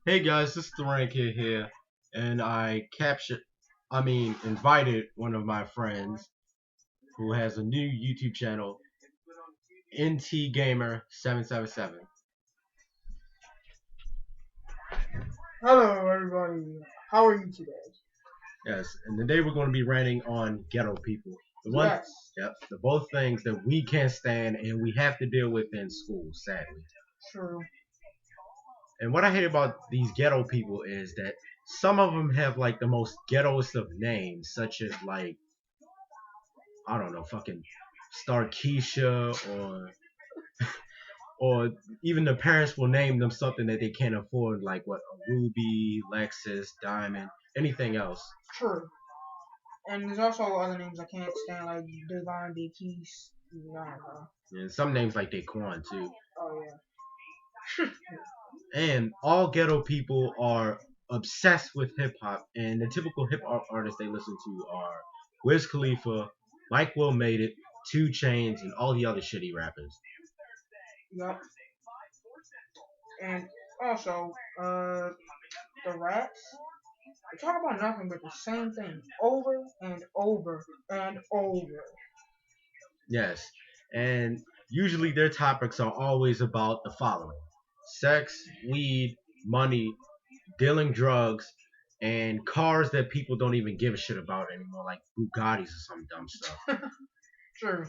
Hey guys, this is the Rank here, and invited one of my friends who has a new YouTube channel, NTGamer777. Hello, everybody. How are you today? Yes, and today we're going to be ranting on ghetto people. Yes, The both things that we can't stand and we have to deal with in school, sadly. true. And what I hate about these ghetto people is that some of them have like the most ghettoest of names, such as like I don't know, fucking Starkeisha or even the parents will name them something that they can't afford, like what a Ruby, Lexus, Diamond, anything else. True. And there's also other names I can't stand, like Devon, Keys. I don't know. And some names like Daquan too. Oh, yeah. And all ghetto people are obsessed with hip hop, and the typical hip hop artists they listen to are Wiz Khalifa, Mike Will Made It, 2 Chainz, and all the other shitty rappers. Yup. And also, the rats, they talk about nothing but the same thing over and over and over. Yes, and usually their topics are always about the following: sex, weed, money, dealing drugs, and cars that people don't even give a shit about anymore, like Bugattis or some dumb stuff. True.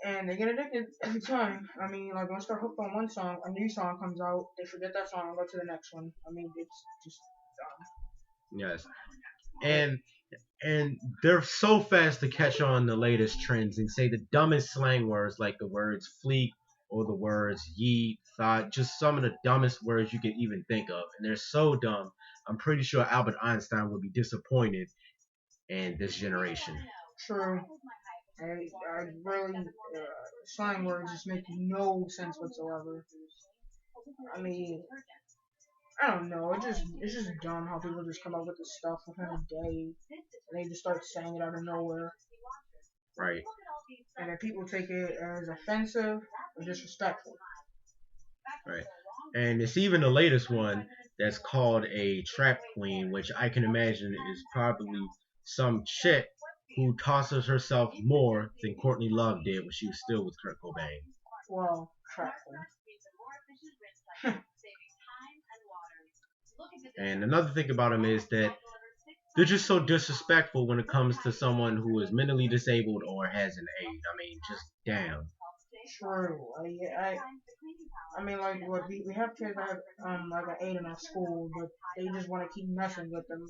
And they get addicted every time. I mean, like once they're hooked on one song, a new song comes out, they forget that song and go to the next one. I mean, it's just Yes, and and they're so fast to catch on the latest trends and say the dumbest slang words like the words fleek or the words yeet, thought, just some of the dumbest words you can even think of. And they're so dumb. I'm pretty sure Albert Einstein would be disappointed in this generation. true. I really slang words just make no sense whatsoever. I mean, I don't know. It's just dumb how people just come up with this stuff within a day and they just start saying it out of nowhere, Right. and then people take it as offensive or disrespectful. Right. And it's even the latest one that's called a trap queen, which I can imagine is probably some chick who tosses herself more than Courtney Love did when she was still with Kurt Cobain. Well, trifling. And another thing about them is that they're just so disrespectful when it comes to someone who is mentally disabled or has an aid. I mean, just damn. True. I mean, like, what we have kids that have like an aide in our school, but they just want to keep messing with them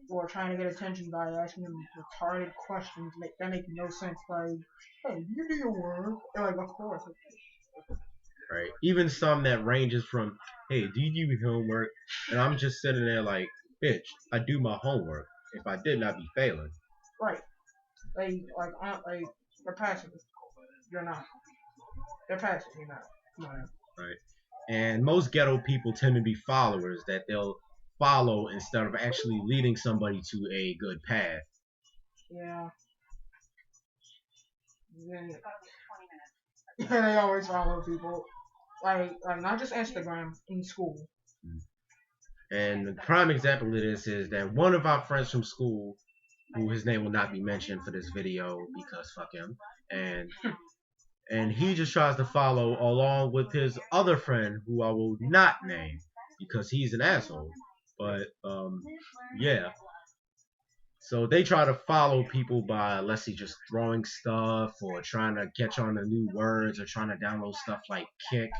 or trying to get attention by asking them retarded questions that make no sense. Like, hey, you do your work. They're like, of course. Right? Even some that ranges from, hey, do you do homework? And I'm just sitting there like, bitch, I do my homework. If I didn't, I'd be failing. Right. Like, they're passive. You're not. They're passive. You're not. Come on. Right? And most ghetto people tend to be followers that they'll follow instead of actually leading somebody to a good path. Yeah. Yeah. Yeah, they always follow people. Like not just Instagram in school. And the prime example of this is that one of our friends from school, who his name will not be mentioned for this video because fuck him, and he just tries to follow along with his other friend who I will not name because he's an asshole. But yeah. So they try to follow people by, let's see, just throwing stuff or trying to catch on to new words or trying to download stuff like Kick.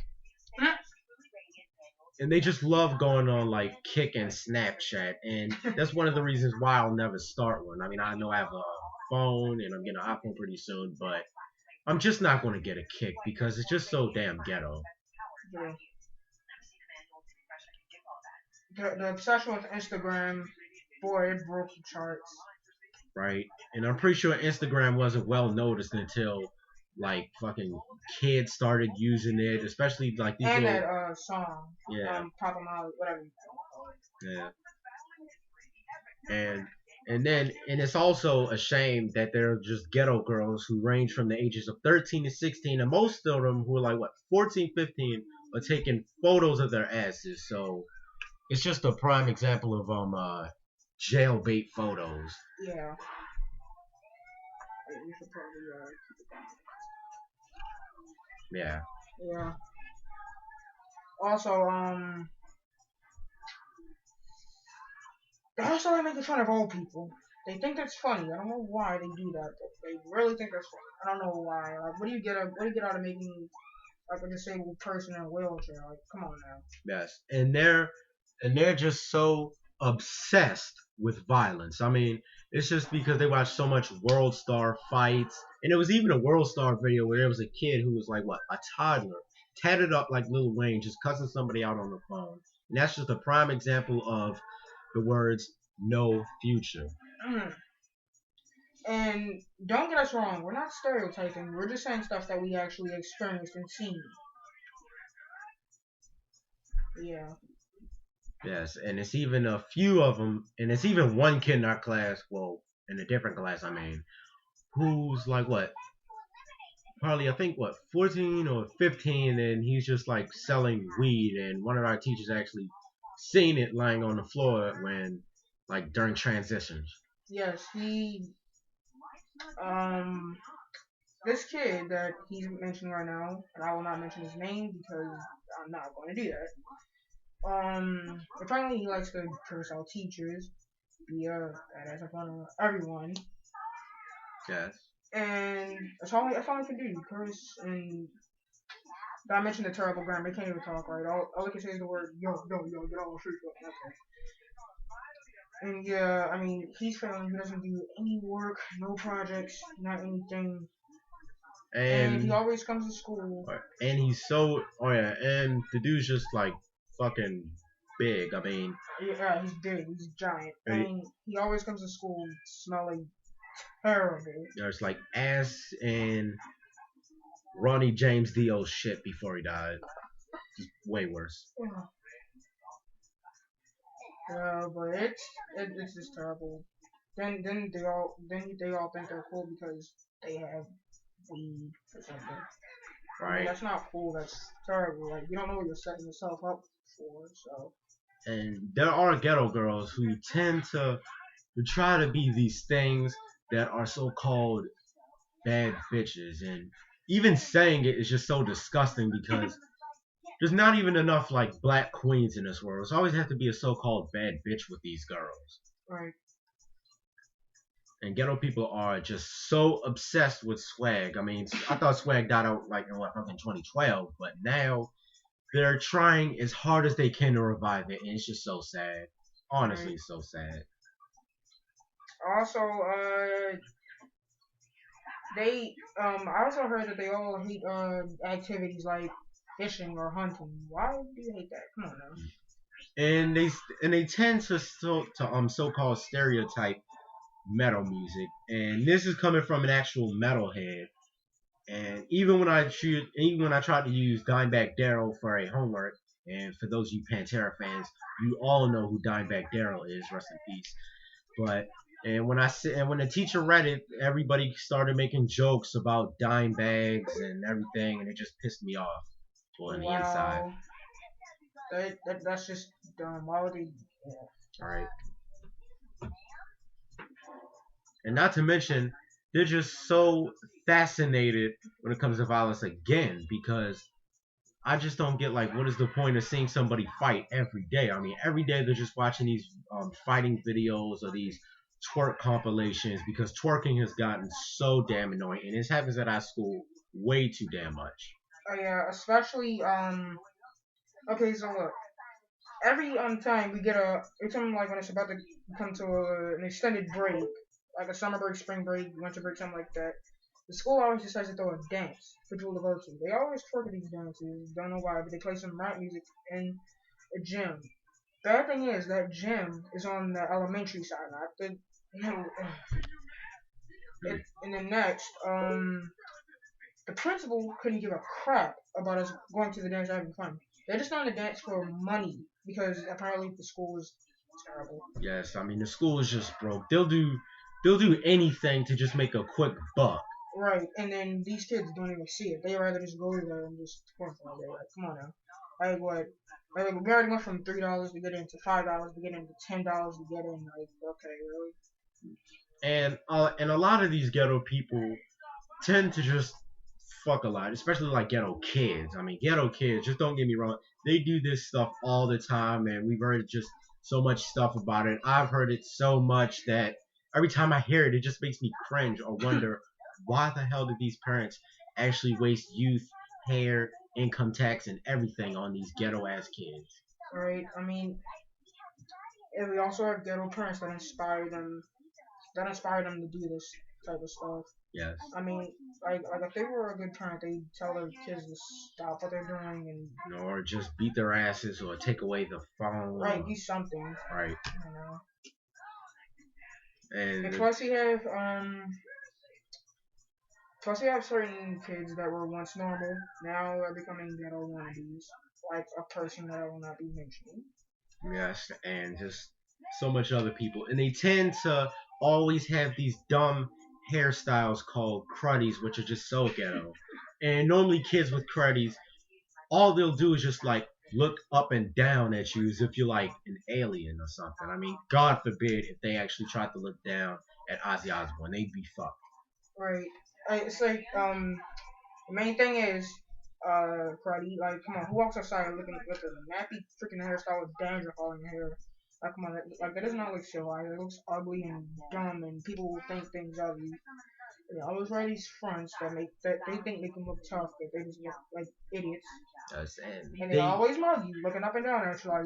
And they just love going on like Kick and Snapchat. And that's one of the reasons why I'll never start one. I mean, I know I have a phone and I'm getting an iPhone pretty soon, but I'm just not going to get a Kick because it's just so damn ghetto. Yeah. The obsession with Instagram, boy, it broke the charts. Right? And I'm pretty sure Instagram wasn't well noticed until like fucking kids started using it, especially like these And little that song, yeah Papa Molly, whatever. yeah and and it's also a shame that there are just ghetto girls who range from the ages of 13 to 16, and most of them who are like what 14, 15 are taking photos of their asses. So it's just a prime example of jailbait photos. Yeah. We should probably keep it down. Yeah. Yeah. Also, they also like making fun of old people. They think that's funny. I don't know why they do that, but they really think that's funny. I don't know why. Like, what do you get out of making like a disabled person in a wheelchair? Like, come on now. Yes, and they're just so obsessed with violence. I mean, it's just because they watch so much World Star fights, and it was even a World Star video where there was a kid who was like what, a toddler, tatted up like Lil Wayne, just cussing somebody out on the phone, and that's just a prime example of the words "no future." Mm. And don't get us wrong, we're not stereotyping. We're just saying stuff that we actually experienced and seen. Yeah. Yes, and it's even a few of them, and it's even one kid in our class, well, in a different class, I mean, who's like what, probably I think what 14 or 15, and he's just like selling weed, and one of our teachers actually seen it lying on the floor when like during transitions. Yes, um this kid that he's mentioning right now, and I will not mention his name because I'm not going to do that. Apparently he likes to curse out teachers, be that's in front of everyone, Yes. and that's all he can do, curse. And I mentioned the terrible grammar. He can't even talk right. All he can say is the word yo yo yo. Get all free. Okay. And yeah, I mean he's failing. He doesn't do any work, no projects, not anything. And he And always comes to school. he's so, oh yeah, and the dude's just like fucking big. I mean, Yeah, he's big, he's giant, and and he always comes to school smelling terrible. there's like ass and Ronnie James Dio shit before he died. Just way worse. Yeah, but it's just terrible. Then they all think they're cool because they have weed or something. I mean, Right. that's not cool. That's terrible. Like you don't know what you're setting yourself up for. So And there are ghetto girls who tend to try to be these things that are so called bad bitches, and even saying it is just so disgusting because there's not even enough like black queens in this world. It's always have to be a so-called bad bitch with these girls. right. And ghetto people are just so obsessed with swag. I mean, I thought swag died out like in what, fucking 2012, but now they're trying as hard as they can to revive it, and it's just so sad. Honestly, Right. it's so sad. Also, I also heard that they all hate activities like fishing or hunting. Why do you hate that? Come on now. And they tend to so-called stereotype metal music, and this is coming from an actual metalhead. And even when I tried to use Dimebag Daryl for a homework, and for those of you Pantera fans, you all know who Dimebag Daryl is. Rest in peace. But and when the teacher read it, everybody started making jokes about dime bags and everything, and it just pissed me off. On the inside. Wow. That's just dumb. Why would they? Yeah. All right. And not to mention, they're just so fascinated when it comes to violence again, because I just don't get like what is the point of seeing somebody fight every day? I mean, every day they're just watching these fighting videos or these twerk compilations because twerking has gotten so damn annoying, and this happens at our school way too damn much. Oh yeah, especially Okay, so look, every time we get every time like when it's about to come to an extended break, like a summer break, spring break, winter break, something like that, the school always decides to throw a dance for people to go to. They always twerk at these dances. Don't know why, but they play some rap music in a gym. Bad thing is that gym is on the elementary side, not the. And then next, the principal couldn't give a crap about us going to the dance or having fun. They're just going to dance for money because apparently the school is terrible. Yes, I mean the school is just broke. They'll do anything to just make a quick buck. Right, and then these kids don't even see it. They rather just go there and just perform all day. Like, come on now. Like what? Like we already went from $3 to get in to $5 to get in to $10 to get in. Like okay, really? And a lot of these ghetto people tend to just fuck a lot, especially like ghetto kids. I mean, ghetto kids, just don't get me wrong, they do this stuff all the time, and we've heard just so much stuff about it. I've heard it so much that every time I hear it, it just makes me cringe or wonder why the hell did these parents actually waste youth, hair, income tax, and everything on these ghetto ass kids. Right? I mean, and we also have ghetto parents that inspire them to do this type of stuff. Yes. I mean, like if they were a good parent, they tell their kids to stop what they're doing and Or just beat their asses or take away the phone. right, do something. Right. You know. And Plus we have certain kids that were once normal, now are becoming ghetto wannabes, like a person that I will not be mentioning. yes, and just so much other people. And they tend to always have these dumb hairstyles called cruddies, which are just so ghetto. And normally kids with cruddies, all they'll do is just like look up and down at you as if you're like an alien or something. I mean, God forbid if they actually tried to look down at Ozzy Osbourne, they'd be fucked. Right. It's like the main thing is karate. Like, come on, who walks outside looking with a nappy freaking hairstyle with dandruff all in your hair? Like, come on, like that does not look civilized. It looks ugly and dumb, and people will think things of you. They always wear these fronts that they think make them look tough, but they just look like idiots. Yes, And they always mug you, looking up and down at you like,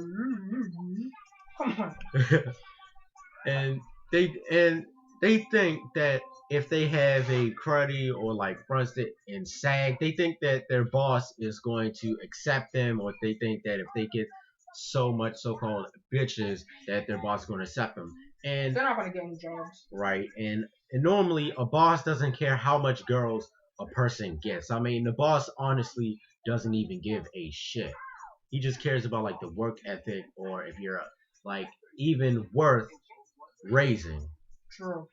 come on. and they think that if they have a cruddy or like frosted and sag, they think that their boss is going to accept them, or they think that if they get so much so-called bitches that their boss is going to accept them. And they're not going to get any jobs. Right, and normally a boss doesn't care how much girls a person gets. I mean, the boss honestly doesn't even give a shit. He just cares about like the work ethic, or if you're like even worth raising. True.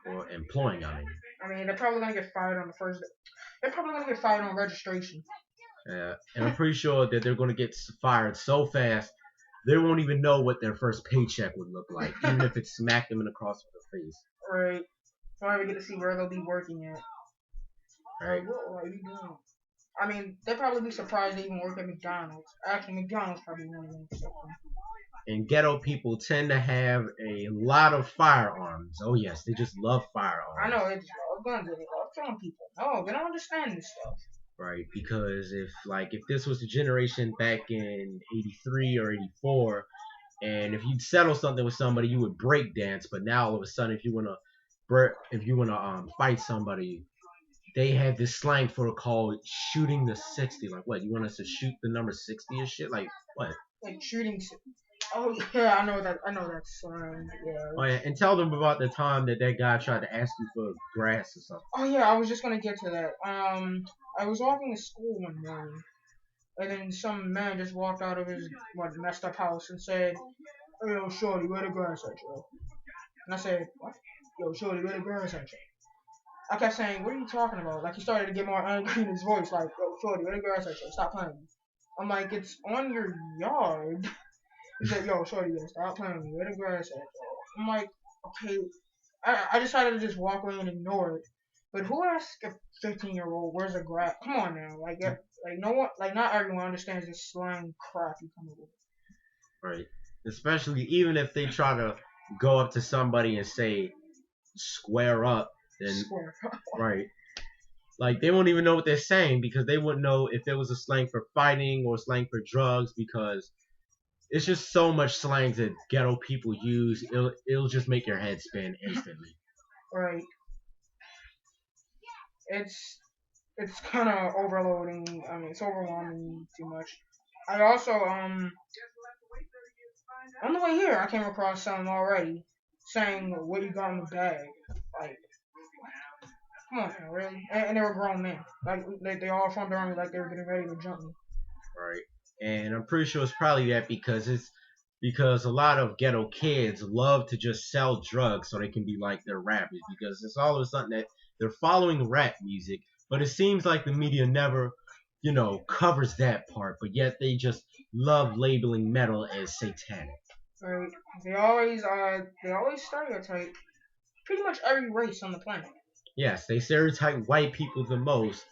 Or employing, I mean. I mean, they're probably gonna get fired on the first day. They're probably gonna get fired on registration. And I'm pretty sure that they're gonna get fired so fast they won't even know what their first paycheck would look like, even if it smacked them in the cross of the face. Right. Don't ever get to see where they'll be working at. Right. Like, what are you doing? I mean, they'd probably be surprised they even work at McDonald's. Actually, McDonald's probably won't even accept them. And ghetto people tend to have a lot of firearms. Oh yes, they just love firearms. I know, they just love guns. They love killing people. No, they don't understand this stuff. Right, because if this was the generation back in '83 or '84, and if you'd settle something with somebody, you would break dance. But now all of a sudden, if you wanna fight somebody, they have this slang for it called shooting the 60. Like what? You want us to shoot the number 60 or shit? Like what? Like shooting. Oh yeah, I know that. I know that slang. Yeah. Oh yeah, and tell them about the time that guy tried to ask you for grass or something. Oh yeah, I was just gonna get to that. I was walking to school one morning, and then some man just walked out of his messed up house and said, "Hey, yo, shorty, where the grass at, yo?" And I said, "What? Yo, shorty, where the grass at, yo?" I kept saying, "What are you talking about?" Like he started to get more angry in his voice, like, "Yo, shorty, where the grass at, yo? Stop playing." I'm like, "It's on your yard." He said, "Yo, shorty, yo, stop playing me. Where the grass at, yo?" I'm like, "Okay." I decided to just walk away and ignore it. But who asks a 15-year-old where's the grass? Come on now, no one, not everyone understands this slang crap you come up with. Right. Especially even if they try to go up to somebody and say square up, then Square. Right. Like they won't even know what they're saying because they wouldn't know if there was a slang for fighting or slang for drugs, because it's just so much slang that ghetto people use. It'll just make your head spin instantly. Right. It's kind of overloading. I mean, it's overwhelming too much. I also on the way here I came across something already saying what you got in the bag. Like, come on, man, really? And they were grown men. Like they all formed around me like they were getting ready to jump me. Right. And I'm pretty sure it's probably that because a lot of ghetto kids love to just sell drugs so they can be like their rappers, because it's all of a sudden that they're following rap music, but it seems like the media never covers that part, but yet they just love labeling metal as satanic. Right. They always stereotype pretty much every race on the planet. Yes, they stereotype white people the most,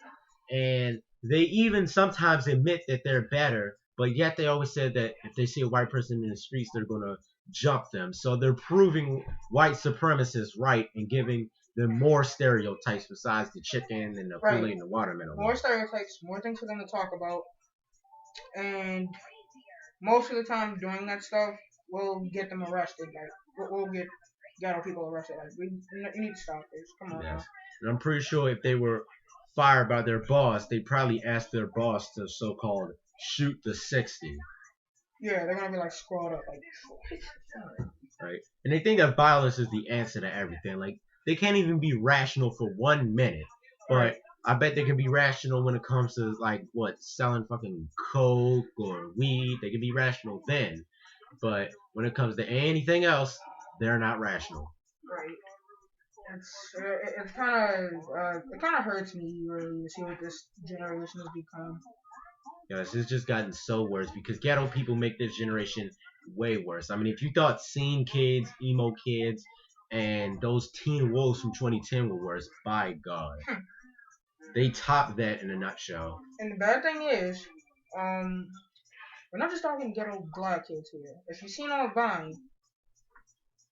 and they even sometimes admit that they're better, but yet they always said that if they see a white person in the streets, they're gonna jump them. So they're proving white supremacists right and giving them more stereotypes besides the chicken and the Right. Kool-Aid and the watermelon. More stereotypes, more things for them to talk about, and most of the time doing that stuff will get them arrested. Like we'll get ghetto people arrested. Like you need to stop this. Come on. Yes. And I'm pretty sure if they were fired by their boss, they probably asked their boss to so-called shoot the 60. Yeah, they're gonna be like scrawled up, like. Right? And they think that violence is the answer to everything. Like they can't even be rational for 1 minute, but Right. I bet they can be rational when it comes to like selling fucking coke or weed. They can be rational then, but when it comes to anything else, they're not rational. Right. It's kind of hurts me really to see what this generation has become. Yes, it's just gotten so worse because ghetto people make this generation way worse. I mean, if you thought scene kids, emo kids, and those teen wolves from 2010 were worse, by God, they top that in a nutshell. And the bad thing is, we're not just talking ghetto black kids here. If you've seen on Vine,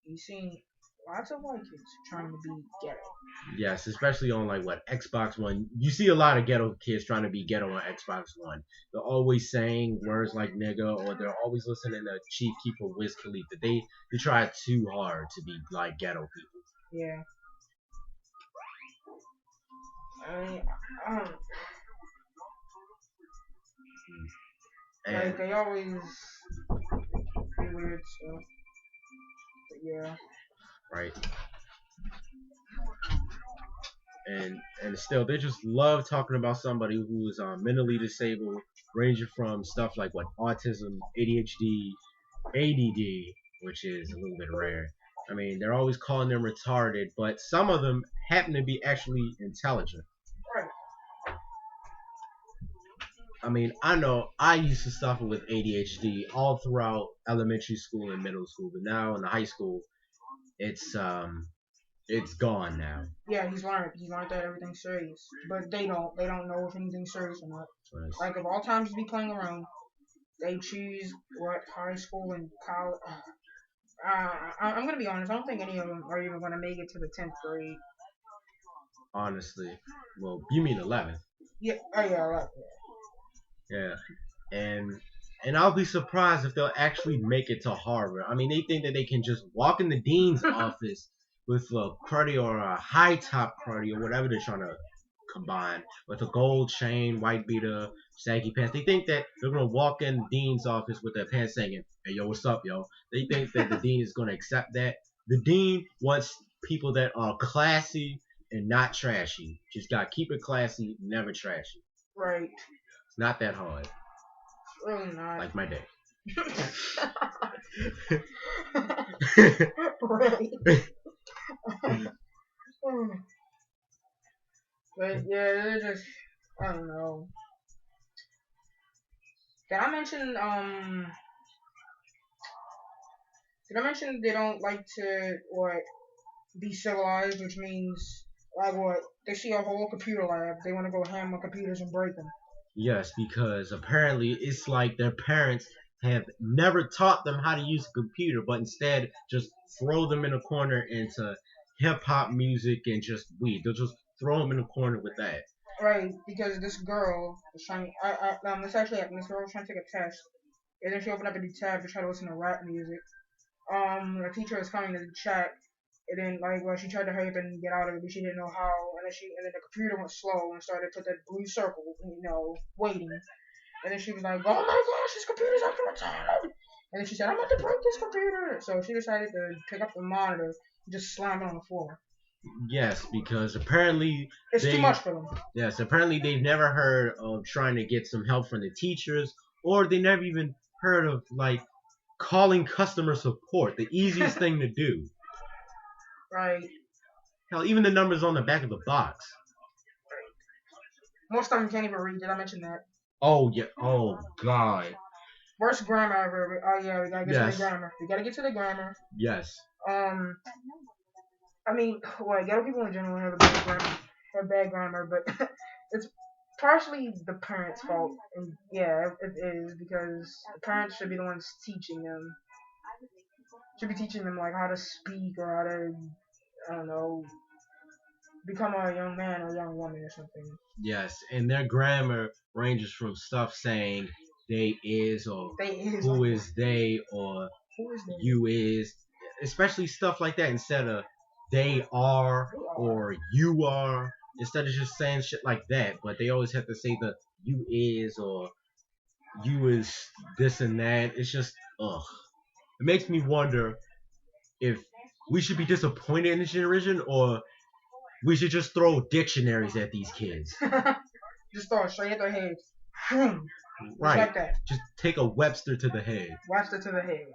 you've seen lots of white kids trying to be ghetto. Yes, especially on like Xbox One. You see a lot of ghetto kids trying to be ghetto on Xbox One. They're always saying words like nigga, or they're always listening to Chief Keef or Wiz Khalifa. They try too hard to be like ghetto people. Yeah. I mean, like they always be weird, so but yeah. Right. And still, they just love talking about somebody who is mentally disabled, ranging from stuff like autism, ADHD, ADD, which is a little bit rare. I mean, they're always calling them retarded, but some of them happen to be actually intelligent. Right. I mean, I know I used to suffer with ADHD all throughout elementary school and middle school, but now in the high school, it's gone now. Yeah, he's learned that everything's serious, but they don't know if anything's serious or not. Right. Like of all times to be playing around, they choose what high school and college. I'm gonna be honest. I don't think any of them are even gonna make it to the 10th grade. Honestly, well, you mean 11th? Yeah. Oh yeah. Right. Yeah, and I'll be surprised if they'll actually make it to Harvard. I mean, they think that they can just walk in the dean's office with a cruddy or a high top cruddy or whatever they're trying to combine with a gold chain, white beater, saggy pants. They think that they're gonna walk in the dean's office with their pants singing, "Hey yo, what's up, yo?" They think that the dean is gonna accept that. The dean wants people that are classy and not trashy. Just gotta keep it classy, never trashy. Right. It's not that hard. It's really not. Like my day. Right. But yeah, they're just I don't know. Did I mention they don't like to be civilized, which means like what they see a whole computer lab, they want to go ham on computers and break them. Yes, because apparently it's like their parents have never taught them how to use a computer, but instead just throw them in a corner into hip hop music and just weed. They'll just throw them in a corner with that. Right, because this girl was trying. This girl was trying to take a test, and then she opened up a new tab to try to listen to rap music. The teacher was coming to the chat, and then she tried to hurry up and get out of it, but she didn't know how, and then the computer went slow and started to put that blue circle, waiting, and then she was like, "Oh my gosh, this computer's after a time," and then she said, "I'm about to break this computer," so she decided to pick up the monitor and just slam it on the floor. Yes, because apparently it's too much for them. Yes, apparently they've never heard of trying to get some help from the teachers, or they never even heard of calling customer support, the easiest thing to do. Right. Hell, even the numbers on the back of the box. Most of them can't even read. Did I mention that? Oh yeah. Oh god. Worst grammar ever. Oh yeah, we gotta get to the Yes. grammar. We gotta get to the grammar. Yes. Um, I mean, well, ghetto people in general have a bad grammar, but it's partially the parents' fault. And yeah, it is because the parents should be the ones teaching them. Should be teaching them like how to speak or how to, I don't know, become a young man or young woman or something. Yes, and their grammar ranges from stuff saying they is or who is they or Who is they? you is, especially stuff like that instead of they are or you are, instead of just saying shit like that. But they always have to say the you is or you is this and that. It's just ugh. It makes me wonder if we should be disappointed in this generation or we should just throw dictionaries at these kids. Just throw it straight at their heads. Right. Like that. Just take a Webster to the head. Webster to the head.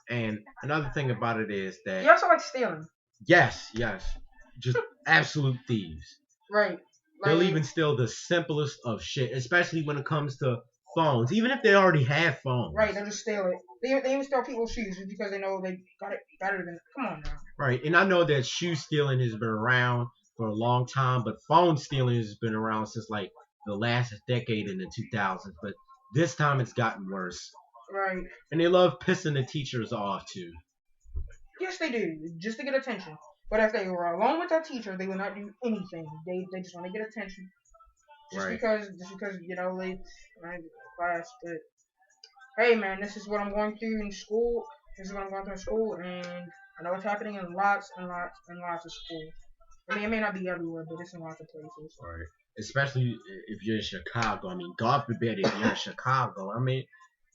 And another thing about it is that you also like stealing. Yes. Just absolute thieves. Right. They'll even steal the simplest of shit, especially when it comes to phones. Even if they already have phones. Right, they'll just steal it. They even steal people's shoes just because they know they got it better than. Come on now. Right, and I know that shoe stealing has been around for a long time, but phone stealing has been around since like the last decade in the 2000s. But this time it's gotten worse. Right. And they love pissing the teachers off too. Yes, they do, just to get attention. But if they were alone with that teacher, they would not do anything. They just want to get attention. Just because you know they class. But hey, man, this is what I'm going through in school. This is what I'm going through in school, and I know it's happening in lots and lots and lots of schools. I mean, it may not be everywhere, but it's in lots of places. Right. Especially if you're in Chicago. I mean, God forbid if you're in Chicago. I mean,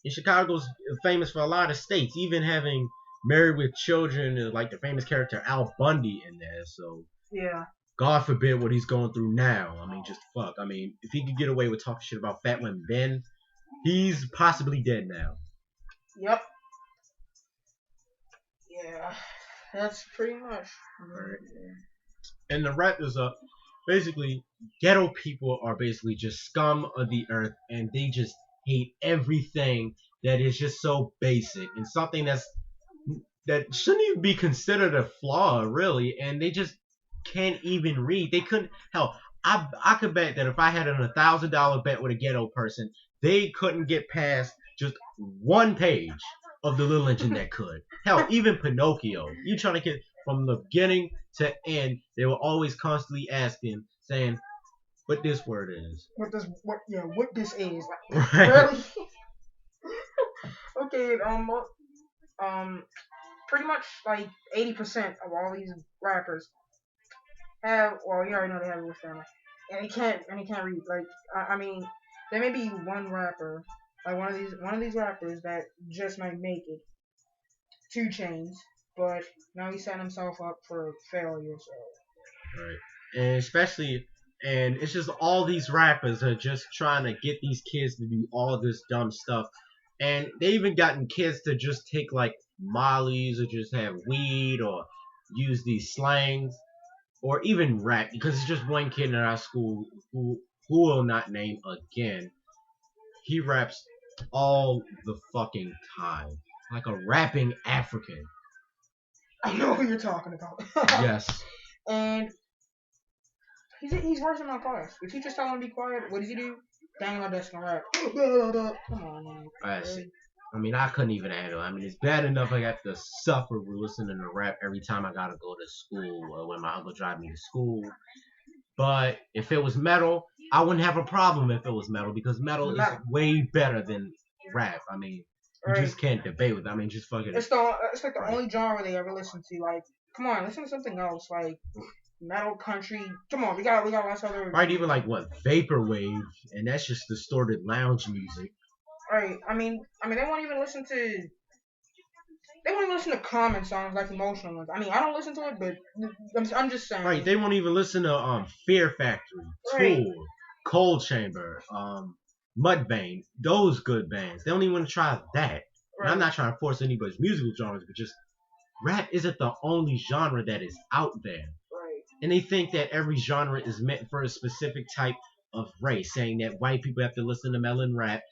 Chicago's famous for a lot of states, even having Married with Children, like the famous character Al Bundy in there. So yeah. God forbid what he's going through now. I mean, just fuck. I mean, if he could get away with talking shit about Fat Women Ben, he's possibly dead now. Yep. Yeah, that's pretty much. Right. And the rap is basically ghetto people are basically just scum of the earth, and they just hate everything that is just so basic and something that shouldn't even be considered a flaw, really. And they just can't even read. They couldn't. Hell, I could bet that if I had a $1,000 bet with a ghetto person, they couldn't get past just one page of the Little Engine that could. Hell, even Pinocchio. You trying to get from the beginning to end, they were always constantly asking, saying, "What this word is? What this is? Like, right. Really? Okay. Pretty much like 80% of all these rappers have. Well, you already know they have a English grammar, and he can't read. Like, I mean, there may be one rapper, like one of these rappers that just might make it. 2 Chainz, but now he's setting himself up for failure. So. Right. And especially, and it's just all these rappers are just trying to get these kids to do all this dumb stuff, and they even gotten kids to just take like mollies or just have weed or use these slangs or even rap, because it's just one kid in our school who will not name again. He raps all the fucking time like a rapping African. I know who you're talking about. Yes. And he's worse in my class. The teacher's telling him to be quiet. What does he do? Bang on the desk and rap. Come on, man. I mean, I couldn't even handle it. I mean, it's bad enough I got to suffer with listening to rap every time I gotta go to school or when my uncle drive me to school. But if it was metal, I wouldn't have a problem if it was metal, because metal is way better than rap. I mean, you just can't debate with it. I mean, just fucking. It's like the only genre they ever listen to. Like, come on, listen to something else. Like metal, country. Come on, we got lots of other. Right, even like what vaporwave, and that's just distorted lounge music. Right. I mean, they won't even listen to. They won't even listen to common songs like emotional ones. I mean, I don't listen to it, but I'm just saying. Right. They won't even listen to Fear Factory, Tool, Cold Chamber, Mudvayne. Those good bands. They don't even want to try that. Right. And I'm not trying to force anybody's musical genres, but just rap isn't the only genre that is out there. Right. and they think that every genre is meant for a specific type of race, saying that white people have to listen to metal and rap.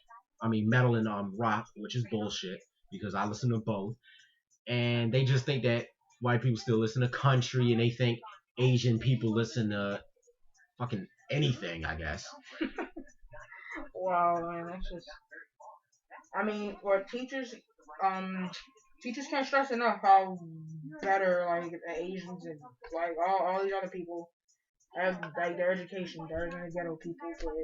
I mean metal and rock, which is bullshit because I listen to both. And they just think that white people still listen to country, and they think Asian people listen to fucking anything, I guess. Wow, man, that's just. I mean, what teachers can't stress enough how better like the Asians and like all these other people have like their education better than the ghetto people. But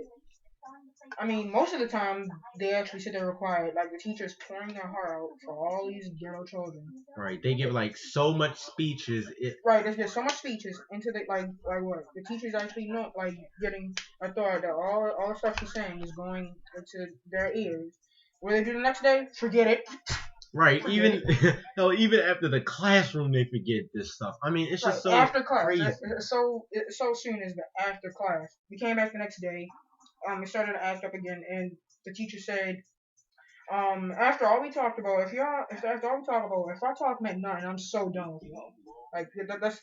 I mean, most of the time they actually sit there required. Like the teachers pouring their heart out for all these ghetto children. Right, they give like so much speeches. Right, there's just so much speeches into the like what the teachers actually know like getting a thought that all the stuff she's saying is going into their ears. What do they do the next day? Forget it. Right, even no, even after the classroom, they forget this stuff. I mean, it's just so after class. crazy. So soon as the after class. We came back the next day. We started to act up again, and the teacher said, after all we talked about, if after all we talked about, if our talk meant nothing, I'm so done with you. Like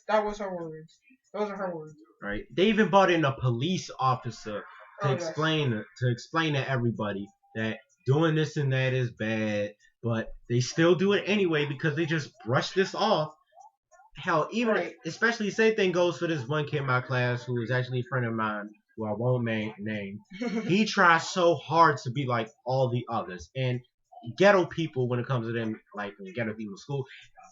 that was her words. Those are her words. Right. They even brought in a police officer to Yes. explain to everybody that doing this and that is bad, but they still do it anyway because they just brush this off. Hell, even Right. especially the same thing goes for this one kid in my class who is actually a friend of mine who I won't name. He tries so hard to be like all the others, and ghetto people, when it comes to them, like ghetto people in school,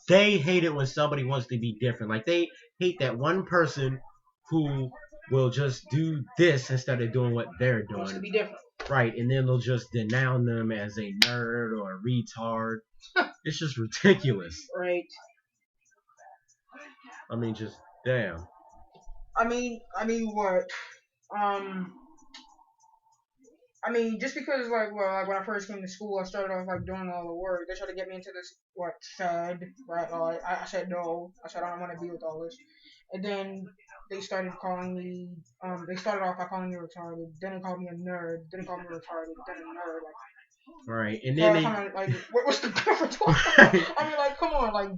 they hate it when somebody wants to be different. Like they hate that one person who will just do this instead of doing what they're Wants to doing. be different. Right, and then they'll just denounce them as a nerd or a retard. It's just ridiculous. Right. I mean, just damn. I mean what? I mean, just because like when I first came to school, I started off like doing all the work. They tried to get me into this fad, right? I said no. I said I don't want to be with all this. And then they started calling me. They started off by calling me retarded. Then they called me a nerd. Then they called me retarded. Then a nerd. Right, and then Like, what's the difference? I mean, like, come on, like,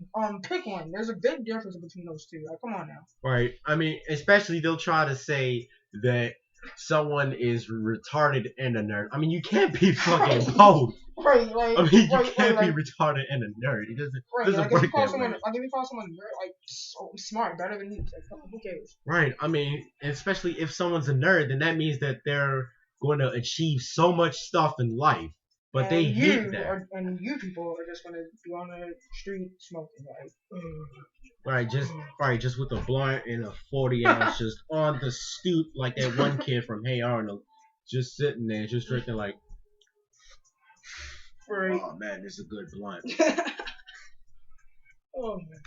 pick one. There's a big difference between those two. Like, come on now. Right. I mean, especially they'll try to say that someone is retarded and a nerd. I mean, you can't be fucking both. Right, like, I mean, you can't be retarded and a nerd. It doesn't like, work if you that way. Like, if you call someone like so smart, better than you, like, who cares? Right. I mean, especially if someone's a nerd, then that means that they're going to achieve so much stuff in life. But and they hate that. And you people are just gonna be on the street smoking, like. Just with a blunt and a 40 ounce, just on the stoop like that one kid from Hey Arnold, just sitting there, just drinking like. Right. Oh man, this is a good blunt. Oh man.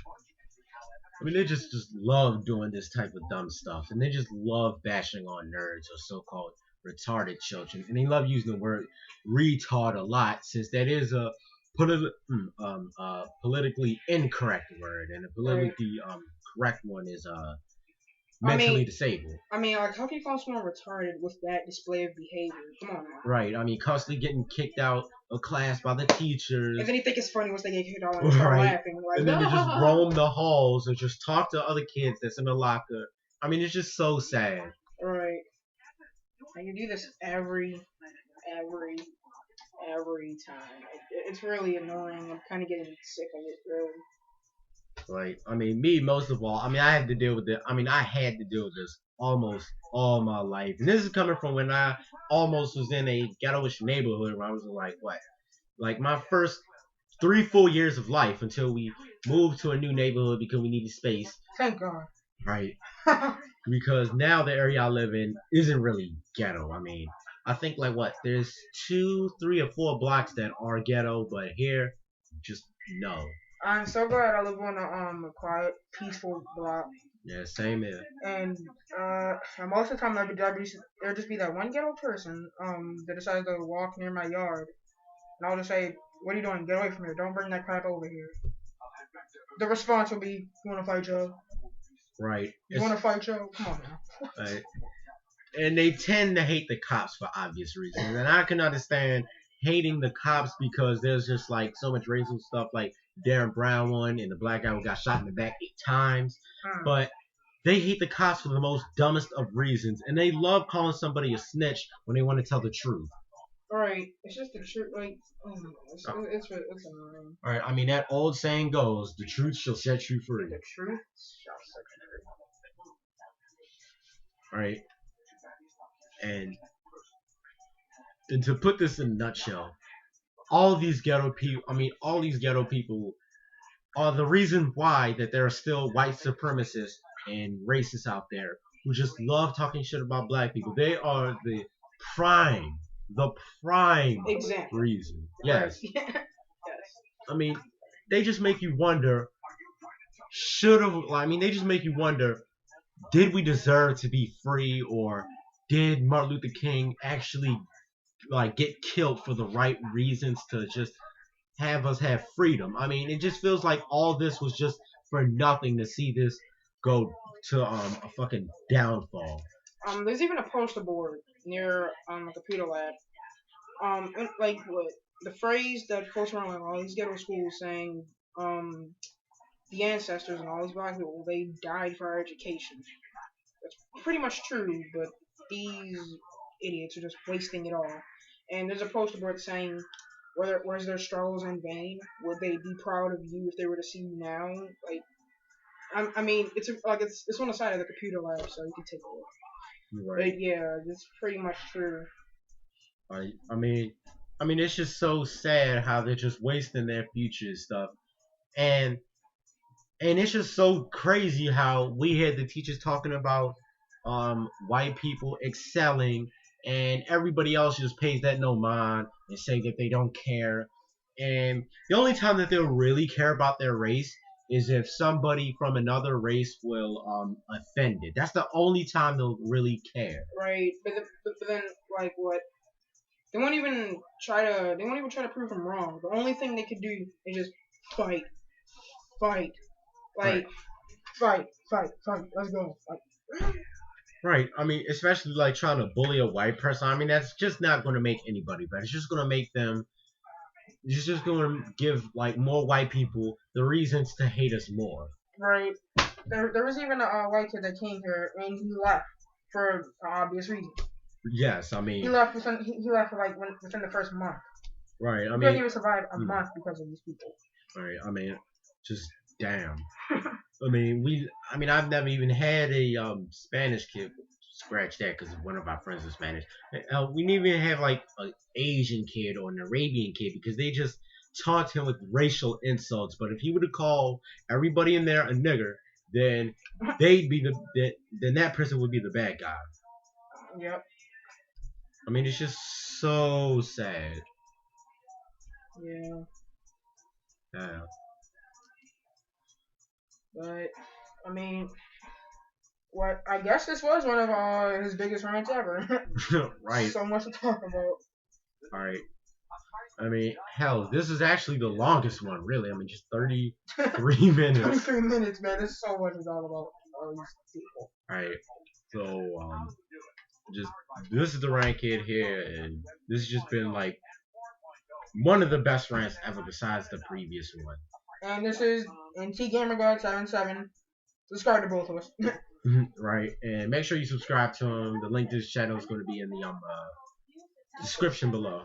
I mean, they just love doing this type of dumb stuff, and they just love bashing on nerds or so-called retarded children, and they love using the word retard a lot, since that is a politically incorrect word, and a politically correct one is mentally disabled. I mean, like, how can you call someone retarded with that display of behavior? Come on now. Right. I mean, constantly getting kicked out of class by the teachers. And then you think it's funny once they get kicked out and start laughing. Like, and then they just roam the halls or just talk to other kids that's in the locker. I mean, it's just so sad. Right. And you do this every time. It's really annoying. I'm kind of getting sick of it, really. Like, I mean, me most of all. I mean, I had to deal with it. I mean, I had to deal with this almost all my life, and this is coming from when I almost was in a ghettoish neighborhood where I was like, what, like my first 3 full years of life until we moved to a new neighborhood because we needed space. Thank God. Right. Because now the area I live in isn't really ghetto. I mean, I think like what, there's 2, 3, or 4 blocks that are ghetto, but here, just no. I'm so glad I live on a quiet, peaceful block. Yeah, same here. And most of the time there'll just be that one ghetto person that decides to walk near my yard, and I'll just say, "What are you doing? Get away from here! Don't bring that crap over here." The response will be, "You want to fight, Joe?" Right. You want to fight, Joe? Come on now. Right. And they tend to hate the cops for obvious reasons, and I can understand hating the cops because there's just like so much racial stuff, like Darren Brown one and the black guy who got shot in the back 8 times. But They hate the cops for the most dumbest of reasons, and they love calling somebody a snitch when they want to tell the truth. Right. It's just the truth. Like, it's annoying. All right. I mean, that old saying goes, "The truth shall set you free." The truth shall set you All right. And to put this in a nutshell, all these ghetto people are the reason why that there are still white supremacists and racists out there who just love talking shit about black people. They are prime, the prime Exactly. reason. Right. Yes. Yes. I mean, they just make you wonder. They just make you wonder. Did we deserve to be free, or did Martin Luther King actually get killed for the right reasons to just have us have freedom? I mean, it just feels like all this was just for nothing to see this go to a fucking downfall. There's even a poster board near the computer lab. And, like what the phrase that floats around like all these ghetto schools saying, the ancestors and all these black people, they died for our education. That's pretty much true, but these idiots are just wasting it all. And there's a poster board saying, whether was their struggles in vain? Would they be proud of you if they were to see you now? Like, I mean, it's on the side of the computer lab, so you can take a look. Right. But yeah, it's pretty much true. I mean, it's just so sad how they're just wasting their future and stuff, and it's just so crazy how we had the teachers talking about white people excelling, and everybody else just pays that no mind and say that they don't care. And the only time that they'll really care about their race is if somebody from another race will offend it. That's the only time they'll really care. Right, but then like what? They won't even try to. They won't even try to prove them wrong. The only thing they could do is just fight, fight, like Right. fight. Let's go. Fight. Right. I mean, especially trying to bully a white person. I mean, that's just not going to make anybody better. It's just going to make them. It's just going to give more white people the reasons to hate us more. Right. There was even a white kid that came here and he left for obvious reasons. Yes, I mean he left for within the first month. Right. I mean, he couldn't even survive a month because of these people. Right. I mean, just damn. I mean, I've never even had a Spanish kid. Scratch that, because one of our friends is Spanish. We didn't even have an Asian kid or an Arabian kid, because they just taunt him with racial insults. But if he would have called everybody in there a nigger, then then that person would be the bad guy. Yep. I mean, it's just so sad. Yeah. Yeah. But I mean, I guess this was one of his biggest rants ever. Right. So much to talk about. All right. I mean, hell, this is actually the longest one, really. I mean, just 33 minutes. 33 minutes, man. There's so much to talk about all these people. All right. So, this is the Rant Kid here, and this has just been one of the best rants ever, besides the previous one. And this is NTGamer77. Subscribe to both of us. Right, and make sure you subscribe to him. The link to his channel is going to be in the description below.